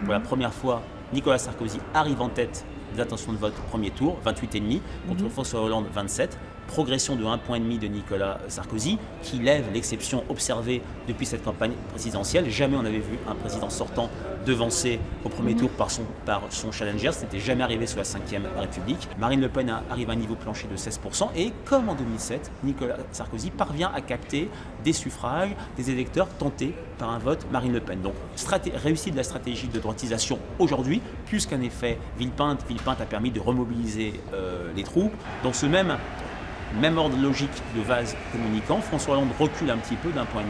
Pour la première fois, Nicolas Sarkozy arrive en tête des intentions de vote au premier tour, 28,5, contre François Hollande, 27. Progression de 1,5 point de Nicolas Sarkozy, qui lève l'exception observée depuis cette campagne présidentielle. Jamais on n'avait vu un président sortant devancé au premier tour par son challenger. Ce n'était jamais arrivé sous la Ve République. Marine Le Pen arrive à un niveau plancher de 16%. Et comme en 2007, Nicolas Sarkozy parvient à capter des suffrages des électeurs tentés par un vote Marine Le Pen. Donc, réussite de la stratégie de droitisation aujourd'hui, plus qu'un effet Villepinte. Villepinte a permis de remobiliser les troupes. Dans ce même ordre logique de vase communicant, François Hollande recule un petit peu d'1,5 point.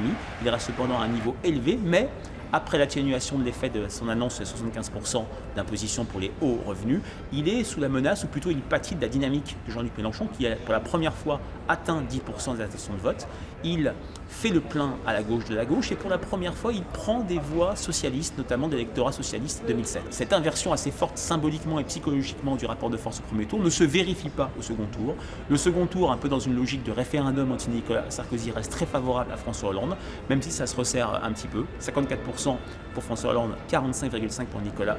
Il reste cependant à un niveau élevé, mais après l'atténuation de l'effet de son annonce de 75% d'imposition pour les hauts revenus, il est sous la menace, ou plutôt il pâtit de la dynamique de Jean-Luc Mélenchon, qui a pour la première fois atteint 10% des intentions de vote. Il fait le plein à la gauche de la gauche et pour la première fois, il prend des voix socialistes, notamment de l'électorat socialiste 2007. Cette inversion assez forte symboliquement et psychologiquement du rapport de force au premier tour ne se vérifie pas au second tour. Le second tour, un peu dans une logique de référendum anti-Nicolas Sarkozy, reste très favorable à François Hollande, même si ça se resserre un petit peu. 54% pour François Hollande, 45,5% pour Nicolas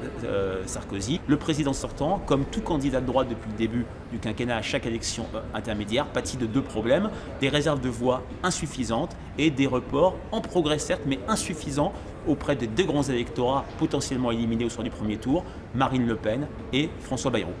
Sarkozy. Le président sortant, comme tout candidat de droite depuis le début du quinquennat à chaque élection intermédiaire, pâtit de deux problèmes: des réserves de voix insuffisantes et des reports en progrès certes, mais insuffisants auprès des deux grands électorats potentiellement éliminés au soir du premier tour, Marine Le Pen et François Bayrou.